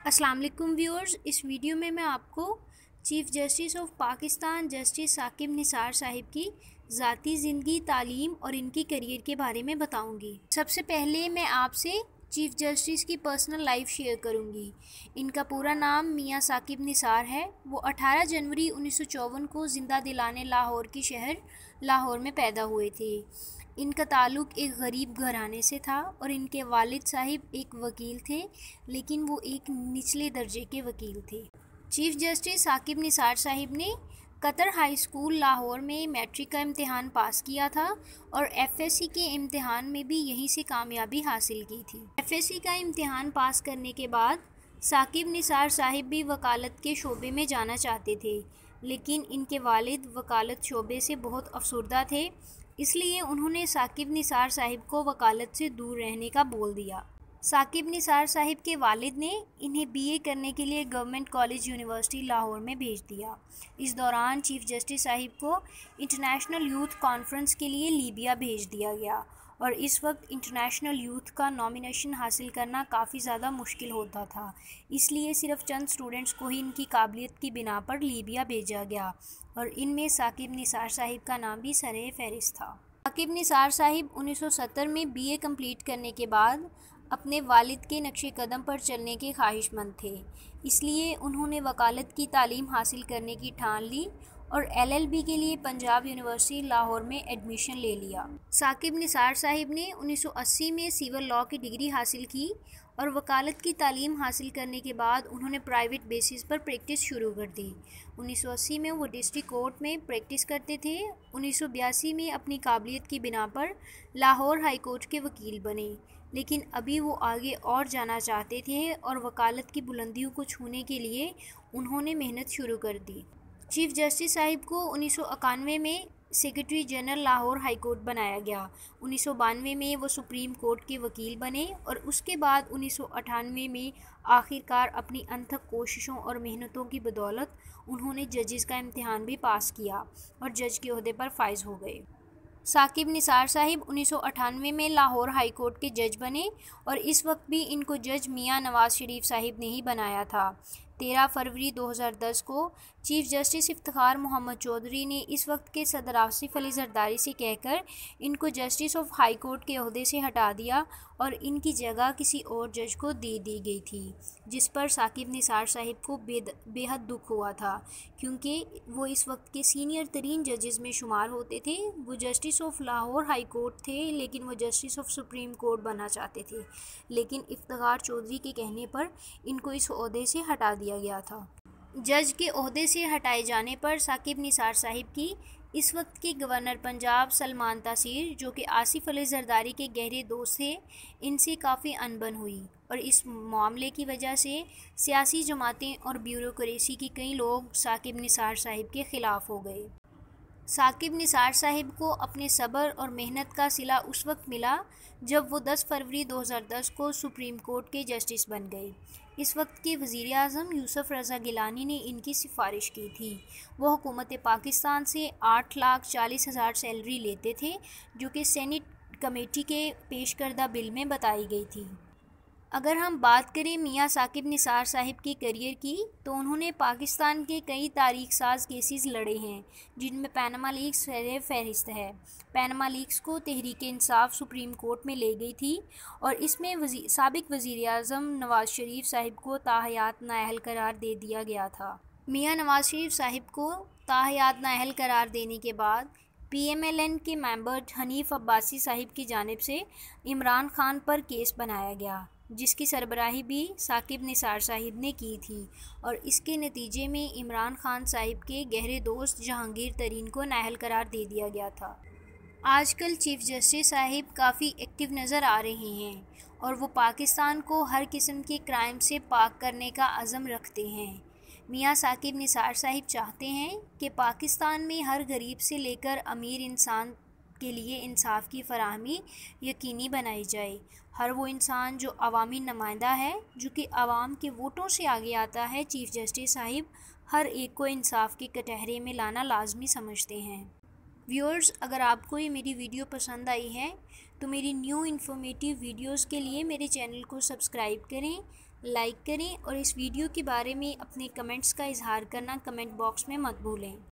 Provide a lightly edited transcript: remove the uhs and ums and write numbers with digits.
अस्सलाम वालेकुम व्यूअर्स। इस वीडियो में मैं आपको chief justice of Pakistan justice Saqib Nisar साहिब की ज़ाती ज़िंदगी, तालीम और इनकी करियर के बारे में बताऊंगी। सबसे पहले मैं आपसे चीफ़ जस्टिस की पर्सनल लाइफ शेयर करूंगी। इनका पूरा नाम मियां साकिब निसार है। वो 18 जनवरी 1954 को ज़िंदा दिलाने लाहौर की शहर लाहौर में पैदा हुए थे। इनका ताल्लुक़ एक गरीब घराने से था और इनके वालिद साहिब एक वकील थे, लेकिन वो एक निचले दर्जे के वकील थे। चीफ़ जस्टिस साकिब निसार साहिब ने कतर हाई स्कूल लाहौर में मैट्रिक का इम्तिहान पास किया था और एफएससी के इम्तिहान में भी यहीं से कामयाबी हासिल की थी। एफएससी का इम्तिहान पास करने के बाद साकिब निसार साहिब भी वकालत के शोबे में जाना चाहते थे, लेकिन इनके वालिद वकालत शोबे से बहुत अफसरदा थे, इसलिए उन्होंने साकिब निसार साहिब को वकालत से दूर रहने का बोल दिया। साकिब निसार साहिब के वालिद ने इन्हें बीए करने के लिए गवर्नमेंट कॉलेज यूनिवर्सिटी लाहौर में भेज दिया। इस दौरान चीफ़ जस्टिस साहिब को इंटरनेशनल यूथ कॉन्फ्रेंस के लिए लीबिया भेज दिया गया और इस वक्त इंटरनेशनल यूथ का नॉमिनेशन हासिल करना काफ़ी ज़्यादा मुश्किल होता था, इसलिए सिर्फ चंद स्टूडेंट्स को ही इनकी काबिलियत की बिना पर लीबिया भेजा गया और इनमें साकिब निसार साहिब का नाम भी सरे फहरिस्त था। साकिब निसार साहिब 1970 में बीए कंप्लीट करने के बाद अपने वालिद के नक्शे कदम पर चलने के ख्वाहिशमंद थे, इसलिए उन्होंने वकालत की तालीम हासिल करने की ठान ली और एलएलबी के लिए पंजाब यूनिवर्सिटी लाहौर में एडमिशन ले लिया। साकिब निसार साहिब ने 1980 में सिविल लॉ की डिग्री हासिल की और वकालत की तालीम हासिल करने के बाद उन्होंने प्राइवेट बेसिस पर प्रैक्टिस शुरू कर दी। 1980 में वो डिस्ट्रिक्ट कोर्ट में प्रैक्टिस करते थे। 1982 में अपनी काबिलियत की बिना पर लाहौर हाई कोर्ट के वकील बने, लेकिन अभी वो आगे और जाना चाहते थे और वकालत की बुलंदियों को छूने के लिए उन्होंने मेहनत शुरू कर दी। चीफ़ जस्टिस साहिब को 1991 में secretary general Lahore high court बनाया गया। 1992 में वो सुप्रीम कोर्ट के वकील बने और उसके बाद 1998 में आखिरकार अपनी अनथक कोशिशों और मेहनतों की बदौलत उन्होंने जजेस का इम्तिहान भी पास किया और जज के ओहदे पर फाइज हो गए। साकिब निसार साहिब 1998 में लाहौर हाई कोर्ट के जज बने और इस वक्त भी इनको जज मियां नवाज शरीफ साहिब ने ही बनाया था। 13 फरवरी 2010 को चीफ़ जस्टिस इफ्तिखार मोहम्मद चौधरी ने इस वक्त के सदर आसिफ अली जरदारी से कहकर इनको जस्टिस ऑफ हाई कोर्ट के ओहदे से हटा दिया और इनकी जगह किसी और जज को दे दी गई थी, जिस पर साकिब निसार साहिब को बेहद दुख हुआ था, क्योंकि वो इस वक्त के सीनियर तरीन जजेस में शुमार होते थे। वो justice of Lahore high court थे, लेकिन वो जस्टिस ऑफ सुप्रीम कोर्ट बनना चाहते थे, लेकिन इफ्तिखार चौधरी के कहने पर इनको इस ओहदे से हटा दिया गया था। जज के ओहदे से हटाए जाने पर साकिब निसार साहिब की इस वक्त के गवर्नर पंजाब सलमान तासीर, जो कि आसिफ अली जरदारी के गहरे दोस्त थे, इनसे काफ़ी अनबन हुई और इस मामले की वजह से सियासी जमातें और ब्यूरोक्रेसी के कई लोग साकिब निसार साहिब के ख़िलाफ़ हो गए। साकिब निसार साहिब को अपने सब्र और मेहनत का सिला उस वक्त मिला जब वो 10 फरवरी 2010 को सुप्रीम कोर्ट के जस्टिस बन गए। इस वक्त के वज़ीर आज़म यूसुफ रज़ा गिलानी ने इनकी सिफारिश की थी। वो हुकूमत पाकिस्तान से 8,40,000 सैलरी लेते थे, जो कि सेनेट कमेटी के पेश करदा बिल में बताई गई थी। अगर हम बात करें मियां साकिब निसार साहिब की करियर की, तो उन्होंने पाकिस्तान के कई तारीख साज केसेस लड़े हैं, जिनमें पैनमा लीक्स सरे फहरिस्त है। पैनमा लीक्स को तहरीक इंसाफ सुप्रीम कोर्ट में ले गई थी और इसमें साबिक वज़ीर आज़म नवाज शरीफ साहिब को ताहयात नाअहल करार दे दिया गया था। मियां नवाज शरीफ साहिब को ताहयात नाअहल करार देने के बाद PMLN के मेंबर हनीफ अब्बासी साहिब की जानिब से इमरान खान पर केस बनाया गया, जिसकी सरबराही भी साकिब निसार साहिब ने की थी और इसके नतीजे में इमरान खान साहिब के गहरे दोस्त जहांगीर तरीन को नाअहल करार दे दिया गया था। आजकल चीफ़ जस्टिस साहिब काफ़ी एक्टिव नज़र आ रहे हैं और वो पाकिस्तान को हर किस्म के क्राइम से पाक करने का अज़म रखते हैं। मियां साकिब निसार साहिब चाहते हैं कि पाकिस्तान में हर गरीब से लेकर अमीर इंसान के लिए इंसाफ की फराहमी यकीनी बनाई जाए। हर वो इंसान जो अवामी नुमाइंदा है, जो कि आवाम के वोटों से आगे आता है, चीफ़ जस्टिस साहिब हर एक को इंसाफ के कटहरे में लाना लाजमी समझते हैं। व्यूअर्स, अगर आपको ये मेरी वीडियो पसंद आई है तो मेरी न्यू इन्फॉर्मेटिव वीडियोस के लिए मेरे चैनल को सब्सक्राइब करें, लाइक करें और इस वीडियो के बारे में अपने कमेंट्स का इजहार करना कमेंट बॉक्स में मत भूलें।